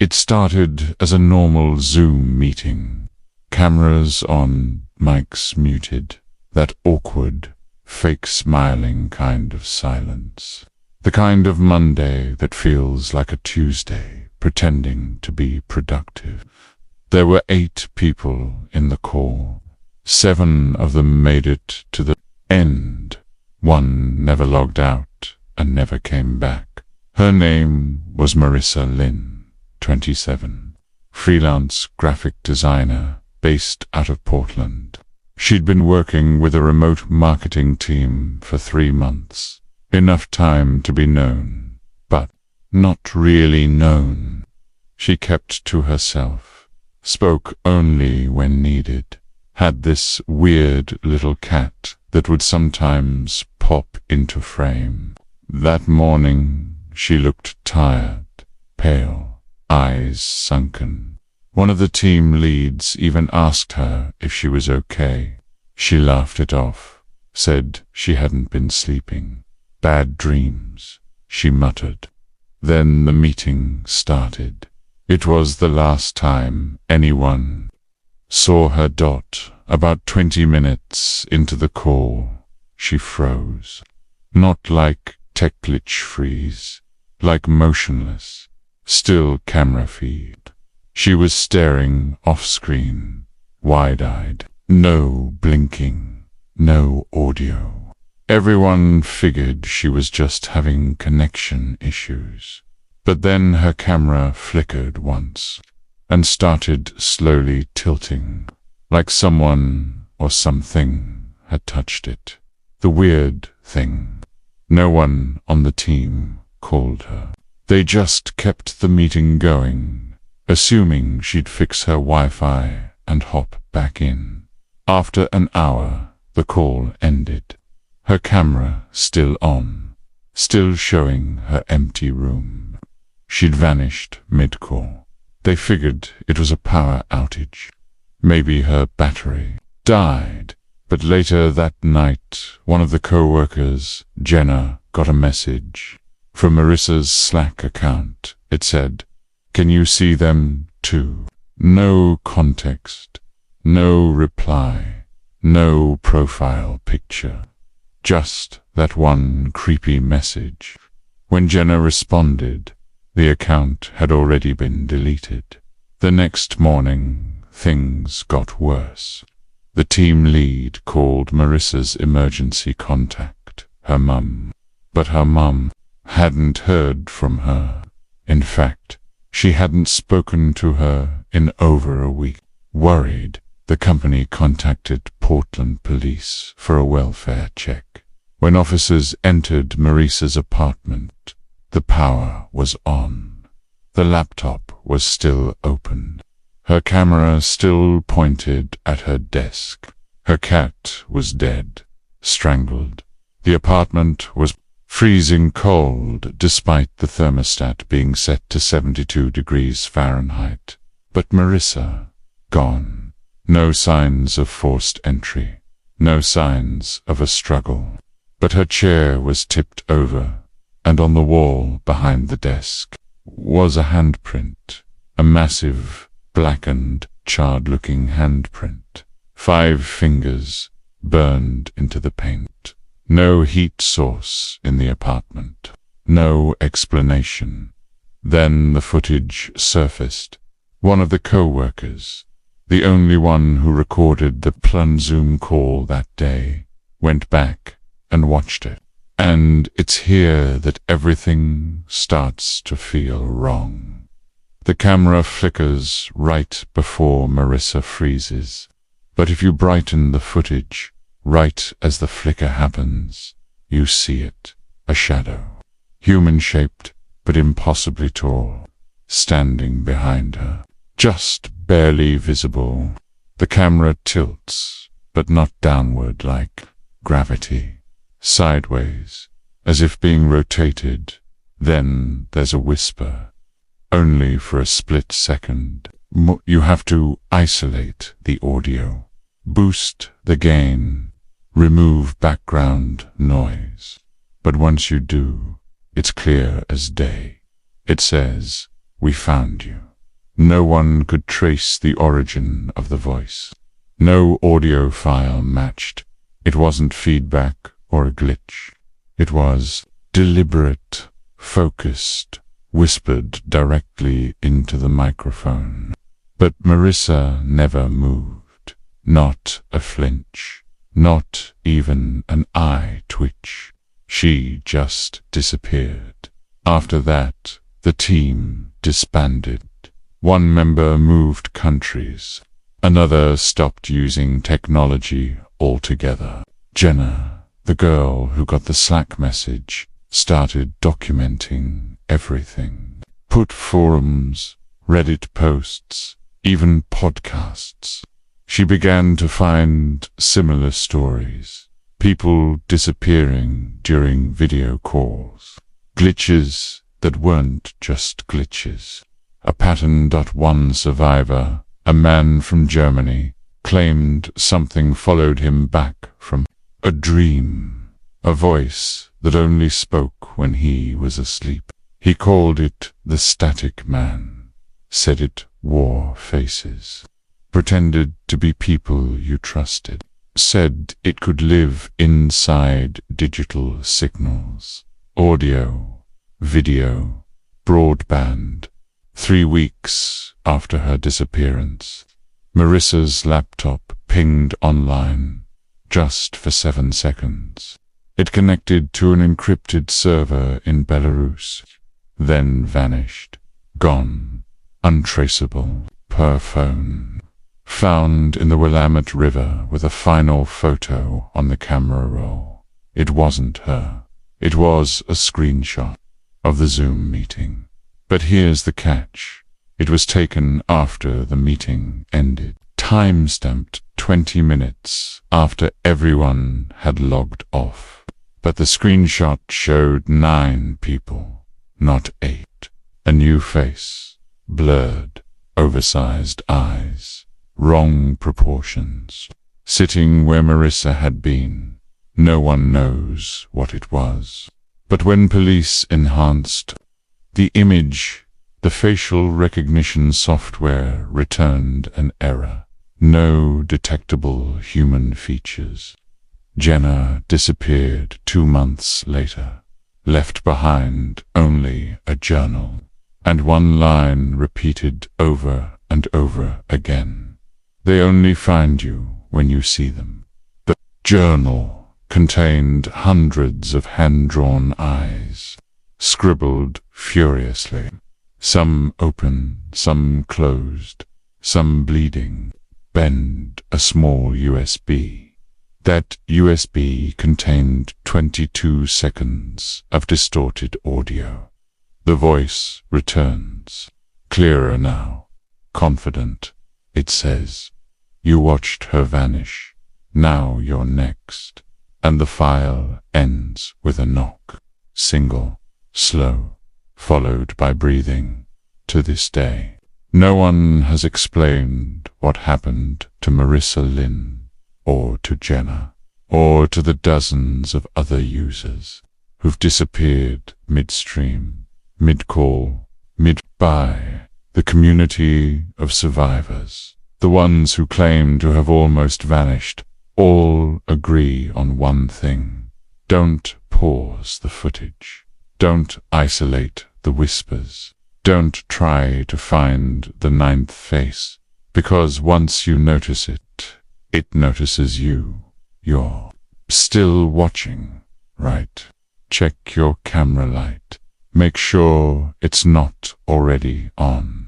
It started as a normal Zoom meeting. Cameras on, mics muted. That awkward, fake smiling kind of silence. The kind of Monday that feels like a Tuesday, pretending to be productive. There were 8 people in the call. 7 of them made it to the end. 1 never logged out and never came back. Her name was Marissa Lynn, 27, freelance graphic designer based out of Portland. She'd been working with a remote marketing team for 3 months. Enough time to be known, but not really known. She kept to herself, spoke only when needed, had this weird little cat that would sometimes pop into frame. That morning she looked tired, pale, eyes sunken. One of the team leads even asked her if she was okay. She laughed it off, said she hadn't been sleeping. Bad dreams, she muttered. Then the meeting started. It was the last time anyone saw her dot. About 20 minutes into the call, she froze. Not like tech glitch freeze, like motionless, still camera feed. She was staring off-screen, wide-eyed. No blinking, no audio. Everyone figured she was just having connection issues. But then her camera flickered once and started slowly tilting, like someone or something had touched it. The weird thing. No one on the team called her. They just kept the meeting going, assuming she'd fix her Wi-Fi and hop back in. After an hour, the call ended. Her camera still on, still showing her empty room. She'd vanished mid-call. They figured it was a power outage. Maybe her battery died. But later that night, one of the co-workers, Jenna, got a message from Marissa's Slack account. It said, "Can you see them too?" No context, no reply, no profile picture. Just that one creepy message. When Jenna responded, the account had already been deleted. The next morning, things got worse. The team lead called Marissa's emergency contact, her mum. But her mum hadn't heard from her. In fact, she hadn't spoken to her in over a week. Worried, the company contacted Portland police for a welfare check. When officers entered Marissa's apartment, the power was on. The laptop was still open. Her camera still pointed at her desk. Her cat was dead, strangled. The apartment was freezing cold despite the thermostat being set to 72 degrees Fahrenheit. But Marissa, gone. No signs of forced entry. No signs of a struggle. But her chair was tipped over, and on the wall behind the desk was a handprint, a massive, blackened, charred-looking handprint. 5 fingers burned into the paint. No heat source in the apartment. No explanation. Then the footage surfaced. One of the co-workers, the only one who recorded the planned Zoom call that day, went back and watched it. And it's here that everything starts to feel wrong. The camera flickers right before Marissa freezes. But if you brighten the footage, right as the flicker happens, you see it, a shadow. Human-shaped, but impossibly tall, standing behind her. Just barely visible. The camera tilts, but not downward like gravity. Sideways, as if being rotated. Then there's a whisper. Only for a split second. You have to isolate the audio, boost the gain, remove background noise. But once you do, it's clear as day. It says, "We found you." No one could trace the origin of the voice. No audio file matched. It wasn't feedback or a glitch. It was deliberate, focused, whispered directly into the microphone. But Marissa never moved. Not a flinch. Not even an eye twitch. She just disappeared. After that, the team disbanded. One member moved countries. Another stopped using technology altogether. Jenna, the girl who got the Slack message, started documenting everything. Put forums, Reddit posts, even podcasts. She began to find similar stories. People disappearing during video calls. Glitches that weren't just glitches. A pattern. One survivor, a man from Germany, claimed something followed him back from a dream. A voice that only spoke when he was asleep. He called it the static man. Said it wore faces. Pretended to be people you trusted. Said it could live inside digital signals. Audio, video, broadband. 3 weeks after her disappearance, Marissa's laptop pinged online just for 7 seconds. It connected to an encrypted server in Belarus, then vanished. Gone, untraceable, per phone. Found in the Willamette River with a final photo on the camera roll. It wasn't her. It was a screenshot of the Zoom meeting. But here's the catch. It was taken after the meeting ended. Time-stamped 20 minutes after everyone had logged off. But the screenshot showed 9 people, not 8. A new face, blurred, oversized eyes, wrong proportions. Sitting where Marissa had been. No one knows what it was. But when police enhanced the image, the facial recognition software returned an error. No detectable human features. Jenna disappeared 2 months later, left behind only a journal, and one line repeated over and over again. They only find you when you see them. The journal contained hundreds of hand-drawn eyes, scribbled furiously, some open, some closed, some bleeding. Bend a small USB. That USB contained 22 seconds of distorted audio. The voice returns, clearer now, confident. It says, "You watched her vanish, now you're next." And the file ends with a knock, single, slow, followed by breathing. To this day, no one has explained what happened to Marissa Lynn, or to Jenna, or to the dozens of other users who've disappeared midstream, mid-call, mid-buy. The community of survivors, the ones who claim to have almost vanished, all agree on one thing. Don't pause the footage. Don't isolate the whispers. Don't try to find the 9th face, because once you notice it, it notices you. You're still watching, right? Check your camera light. Make sure it's not already on.